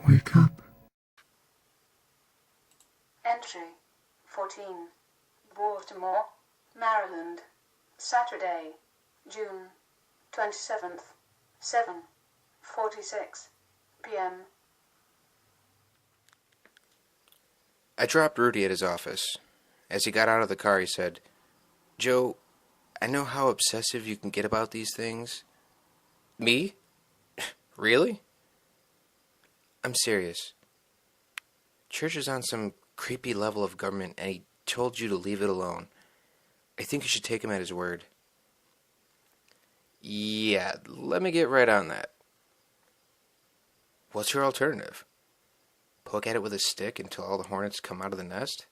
Wake up. Entry 14. Baltimore, Maryland, Saturday, June 27th, 7:46 p.m. I dropped Rudy at his office. As he got out of the car, he said, "Joe, I know how obsessive you can get about these things." "Me? Really?" "I'm serious. Church is on some creepy level of government, and he told you to leave it alone. I think you should take him at his word." "Yeah, let me get right on that. What's your alternative? Poke at it with a stick until all the hornets come out of the nest?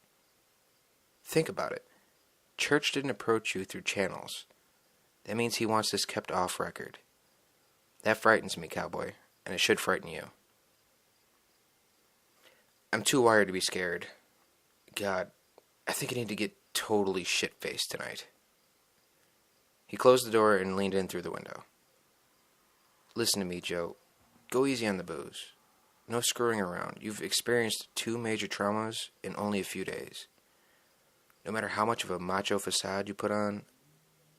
Think about it. Church didn't approach you through channels. That means he wants this kept off record. That frightens me, cowboy, and it should frighten you." "I'm too wired to be scared. God, I think I need to get totally shit-faced tonight." He closed the door and leaned in through the window. "Listen to me, Joe. Go easy on the booze. No screwing around. You've experienced 2 major traumas in only a few days. No matter how much of a macho facade you put on,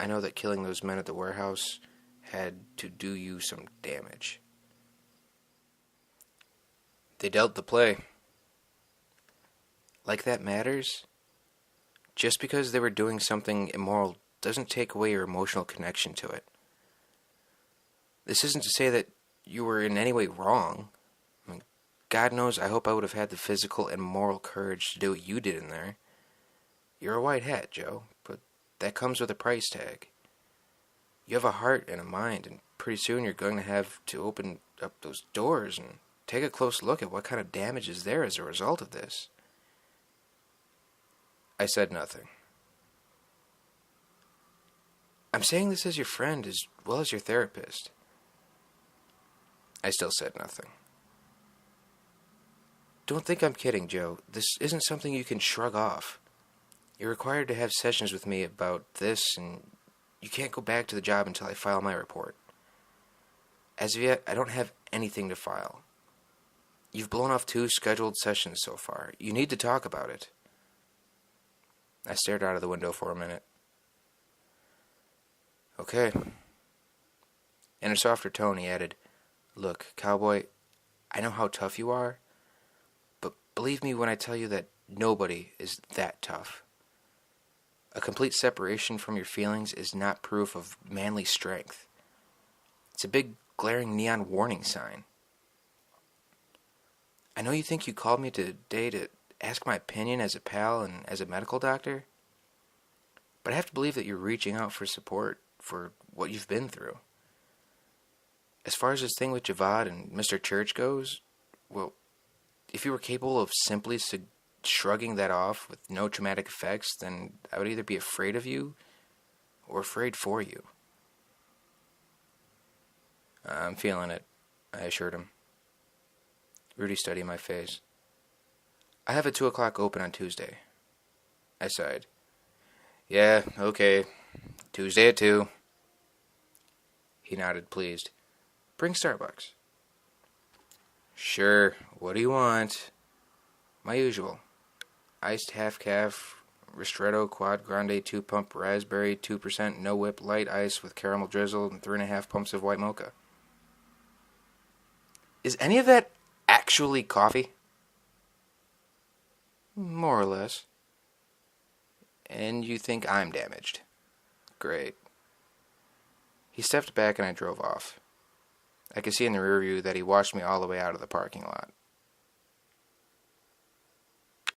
I know that killing those men at the warehouse had to do you some damage. They dealt the play. Like that matters? Just because they were doing something immoral doesn't take away your emotional connection to it. This isn't to say that you were in any way wrong. I mean, God knows I hope I would have had the physical and moral courage to do what you did in there. You're a white hat, Joe, but that comes with a price tag. You have a heart and a mind, and pretty soon you're going to have to open up those doors and take a close look at what kind of damage is there as a result of this." I said nothing. "I'm saying this as your friend as well as your therapist." I still said nothing. "Don't think I'm kidding, Joe. This isn't something you can shrug off. You're required to have sessions with me about this, and you can't go back to the job until I file my report. As of yet, I don't have anything to file. You've blown off 2 scheduled sessions so far. You need to talk about it." I stared out of the window for a minute. "Okay." In a softer tone, he added, "Look, cowboy, I know how tough you are, but believe me when I tell you that nobody is that tough. A complete separation from your feelings is not proof of manly strength. It's a big, glaring neon warning sign. I know you think you called me today to ask my opinion as a pal and as a medical doctor, but I have to believe that you're reaching out for support for what you've been through. As far as this thing with Javad and Mr. Church goes, well, if you were capable of simply shrugging that off with no traumatic effects, then I would either be afraid of you or afraid for you." "I'm feeling it," I assured him. Rudy studied my face. "I have a 2 o'clock open on Tuesday." I sighed. "Yeah, okay. Tuesday at 2. He nodded, pleased. "Bring Starbucks." "Sure. What do you want?" "My usual. Iced half-calf, ristretto, quad grande, 2-pump raspberry, 2% no-whip, light ice with caramel drizzle, and 3.5 pumps of white mocha." "Is any of that actually coffee?" "More or less." "And you think I'm damaged?" "Great." He stepped back and I drove off. I could see in the rearview that he watched me all the way out of the parking lot.